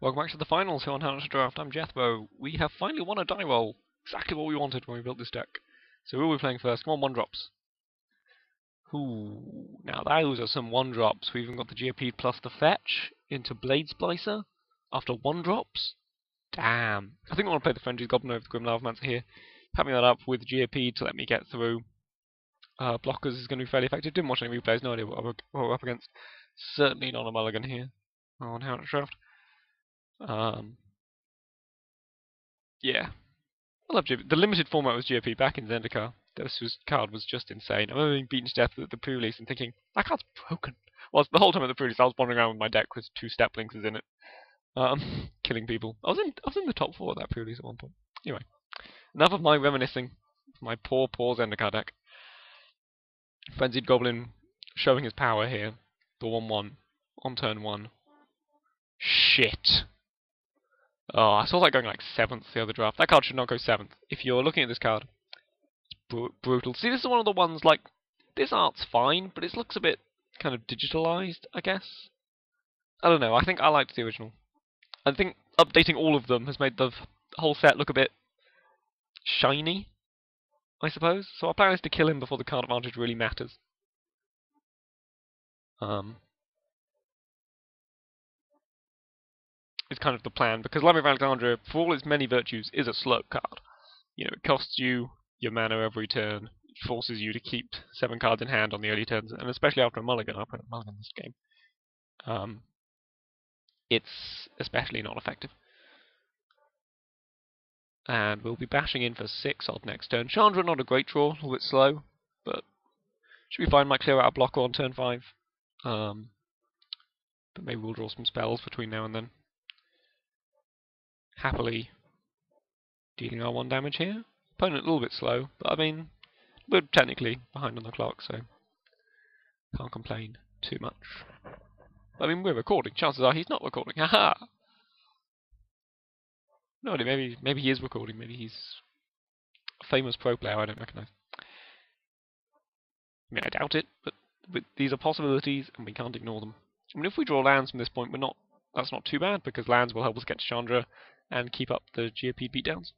Welcome back to the finals here on How to Draft. I'm Jethro. We have finally won a die roll. Exactly what we wanted when we built this deck. So who are we playing first? Come on, 1-drops. Ooh, now those are some 1-drops. We even got the GOP plus the fetch into Blade Splicer after 1-drops. Damn. I think I want to play the Frenzied Goblin over the Grim Lavamancer here. Having that up with GOP to let me get through blockers is going to be fairly effective. Didn't watch any replays, no idea what we're up against. Certainly not a mulligan here on How to Draft. Yeah. I love GOP. The limited format was GOP back in Zendikar. This card was just insane. I remember being beaten to death at the pre-release and thinking, that card's broken. Well, the whole time at the pre-release I was wandering around with my deck with 2 step links in it. Killing people. I was in the top 4 of that pre-release at one point. Anyway. Enough of my reminiscing. My poor Zendikar deck. Frenzied Goblin showing his power here. The 1-1 on turn 1. Shit. Oh, I saw that going like 7th the other draft. That card should not go 7th. If you're looking at this card, it's brutal. See, this is one of the ones, like, this art's fine, but it looks a bit kind of digitalized, I guess. I don't know, I think I liked the original. I think updating all of them has made the whole set look a bit shiny, I suppose. So our plan is to kill him before the card advantage really matters. Is kind of the plan, because Library of Alexandria, for all its many virtues, is a slow card. You know, it costs you your mana every turn, it forces you to keep 7 cards in hand on the early turns, and especially after a mulligan, I put a mulligan in this game. It's especially not effective. And we'll be bashing in for 6 odd next turn. Chandra, not a great draw, a little bit slow, but should be fine. Might clear out a blocker on turn 5. But maybe we'll draw some spells between now and then. Happily dealing our 1 damage here. Opponent a little bit slow, but I mean, we're technically behind on the clock, so can't complain too much. I mean, we're recording. Chances are he's not recording. Haha! No idea, maybe he is recording. Maybe he's a famous pro player I don't recognise. I mean, I doubt it, but these are possibilities, and we can't ignore them. I mean, if we draw lands from this point, that's not too bad, because lands will help us get to Chandra and keep up the GOP beatdowns.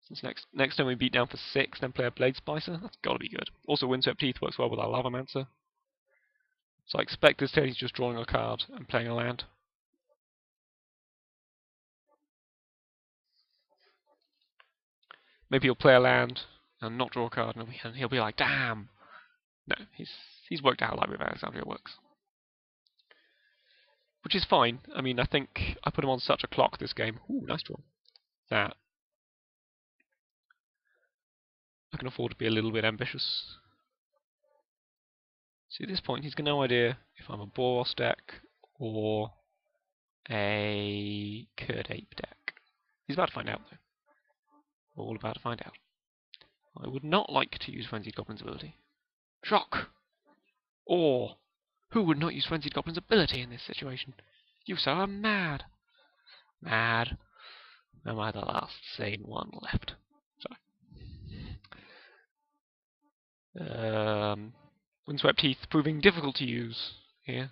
Since next time we beat down for 6, then play a Blade Splicer, that's gotta be good. Also, Windswept Teeth works well with our Lavamancer. So I expect this turn he's just drawing a card and playing a land. Maybe he'll play a land and not draw a card, and he'll be like, damn! No, he's worked out how Library of Alexandria works. Which is fine. I mean, I think I put him on such a clock this game. Ooh, nice draw. That I can afford to be a little bit ambitious. See, at this point, he's got no idea if I'm a Boros deck or a Curd Ape deck. He's about to find out, though. We're all about to find out. I would not like to use Frenzied Goblin's ability. Shock! Or, who would not use Frenzied Goblin's ability in this situation? You, sir, are mad. Mad. Am I the last sane one left? Sorry. Windswept Teeth proving difficult to use here.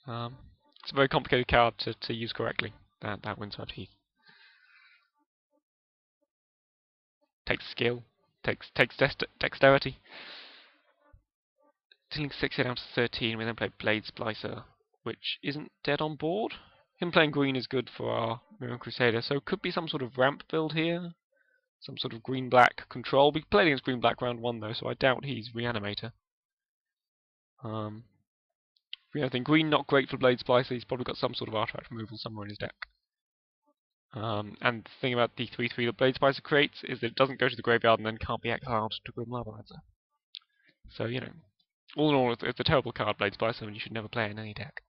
It's a very complicated card to use correctly, that Windswept Teeth. Takes skill, takes dexterity. Dealing 6 down to 13, we then play Blade Splicer, which isn't dead on board. Him playing green is good for our Mirror Crusader, so it could be some sort of ramp build here. Some sort of green-black control. We played against green-black round 1 though, so I doubt he's Reanimator. I think green not great for Blade Splicer, he's probably got some sort of artifact removal somewhere in his deck. And the thing about the 3/3 that Blade Splicer creates is that it doesn't go to the graveyard and then can't be exiled to Grim Lavamancer. So, you know, all in all, it's a terrible card, Blade Splicer, and you should never play it in any deck.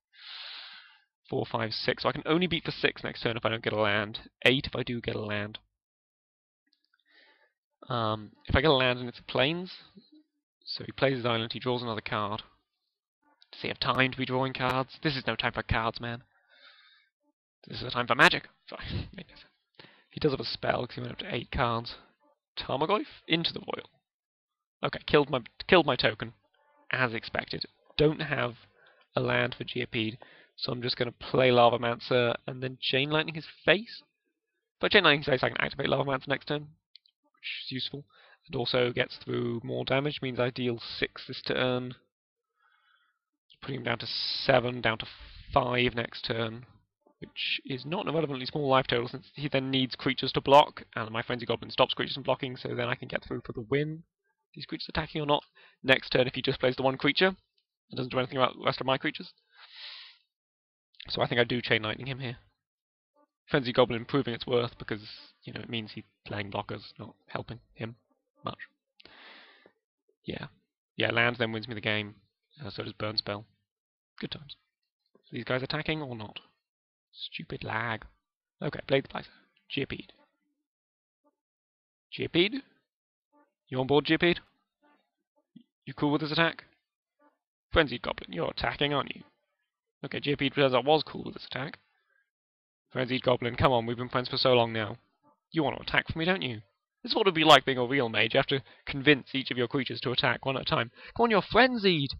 4, 5, 6. So I can only beat for 6 next turn if I don't get a land. 8 if I do get a land. If I get a land and it's a plains, so he plays his island, he draws another card. Does he have time to be drawing cards? This is no time for cards, man. This is a time for magic. Sorry. He does have a spell because he went up to 8 cards. Tarmogoyf into the Royal. Okay, killed my token, as expected. Don't have a land for GOP, So I'm just going to play Lavamancer and then Chain Lightning his face. If I Chain Lightning his face, I can activate Lavamancer next turn, which is useful. It also gets through more damage, means I deal 6 this turn. Putting him down to 7, down to 5 next turn, which is not an irrelevantly small life total, since he then needs creatures to block, and my Frenzy Goblin stops creatures from blocking, so then I can get through for the win. These creatures attacking or not. Next turn, if he just plays the one creature, it doesn't do anything about the rest of my creatures. So I think I do Chain Lightning him here. Frenzy Goblin proving its worth because, you know, it means he's playing blockers, not helping him much. Yeah. Yeah, land then wins me the game. So does Burn Spell. Good times. Are these guys attacking or not? Stupid lag. Okay, Blade Splicer. Geopede. Geopede? You on board, Geopede? You cool with this attack? Frenzied Goblin, you're attacking, aren't you? Okay, Geopede says I was cool with this attack. Frenzied Goblin, come on, we've been friends for so long now. You want to attack for me, don't you? This is what it would be like being a real mage. You have to convince each of your creatures to attack one at a time. Come on, you're frenzied!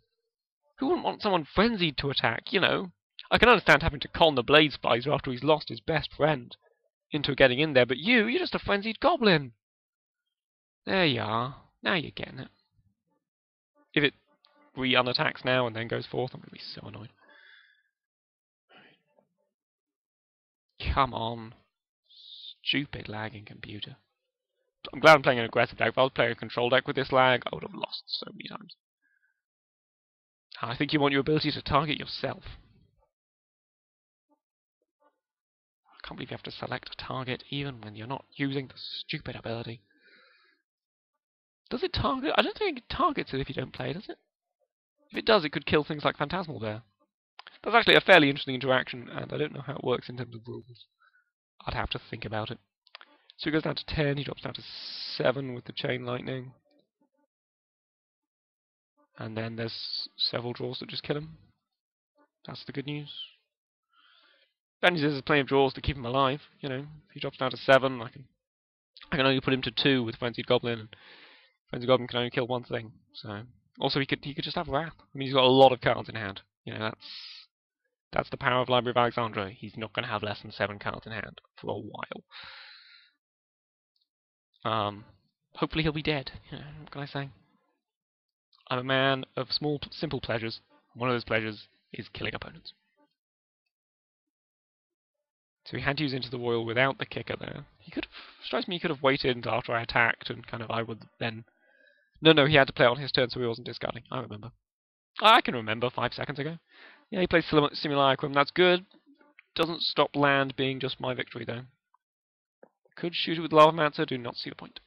Who wouldn't want someone frenzied to attack, you know? I can understand having to con the Blade Splicer after he's lost his best friend into getting in there, but you're just a frenzied goblin! There you are. Now you're getting it. If it re-unattacks now and then goes forth, I'm going to be so annoyed. Come on. Stupid lagging computer. I'm glad I'm playing an aggressive deck. If I was playing a control deck with this lag, I would have lost so many times. I think you want your ability to target yourself. I can't believe you have to select a target even when you're not using the stupid ability. Does it target? I don't think it targets it if you don't play, does it? If it does, it could kill things like Phantasmal Bear. That's actually a fairly interesting interaction, and I don't know how it works in terms of rules. I'd have to think about it. So he goes down to 10, he drops down to 7 with the Chain Lightning. And then there's several draws that just kill him. That's the good news. Bad news is there's plenty of draws to keep him alive. You know, if he drops down to 7, I can only put him to 2 with Frenzied Goblin, and Frenzied Goblin can only kill one thing. So also he could just have Wrath. I mean, he's got a lot of cards in hand. You know, that's the power of Library of Alexandria. He's not going to have less than 7 cards in hand for a while. Hopefully he'll be dead. You know, what can I say? I'm a man of small, simple pleasures. One of those pleasures is killing opponents. So he had to use Into the Royal without the kicker there. Strikes me he could have waited until after I attacked and kind of I would then... No, he had to play on his turn so he wasn't discarding. I remember. I can remember 5 seconds ago. Yeah, he plays Simulacrum. That's good. Doesn't stop land being just my victory though. Could shoot it with Lavamancer, do not see the point.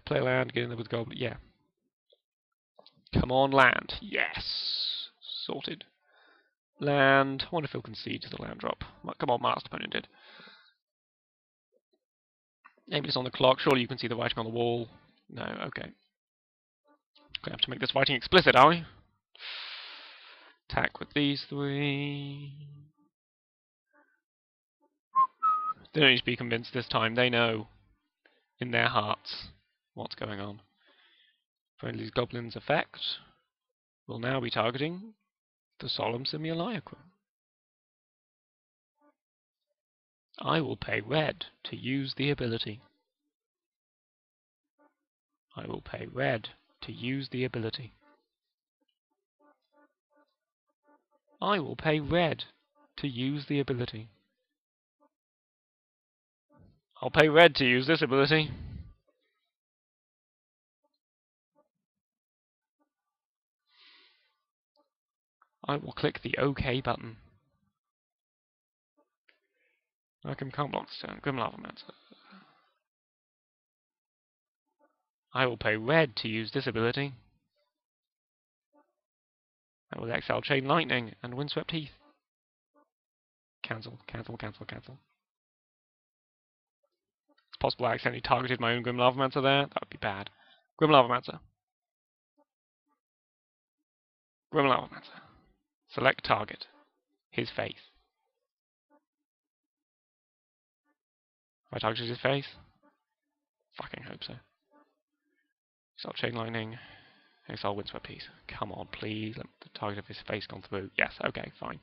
Play land, get in there with Goblin. Yeah. Come on, land. Yes! Sorted. Land. I wonder if he'll concede to the land drop. Come on, my last opponent did. Maybe it's on the clock. Surely you can see the writing on the wall. No, okay. Gonna have to make this writing explicit, are we? Attack with these 3. They don't need to be convinced this time. They know in their hearts what's going on. Friendly's Goblin's effect will now be targeting the Solemn Simulacrum. I will pay red to use the ability. I will pay red to use the ability. I will pay red to use the ability. I'll pay red to use this ability. I will click the OK button. I can't block this turn. Grim Lavamancer. I will pay red to use this ability. I will exile Chain Lightning and Windswept Heath. Cancel, cancel, cancel, cancel. It's possible I accidentally targeted my own Grim Lavamancer there. That would be bad. Grim Lavamancer. Grim Lavamancer. Select target. His face. Have I targeted his face? Fucking hope so. Exile Chain Lightning. Exile wins by piece. Come on, please. Let the target of his face gone through. Yes, okay, fine.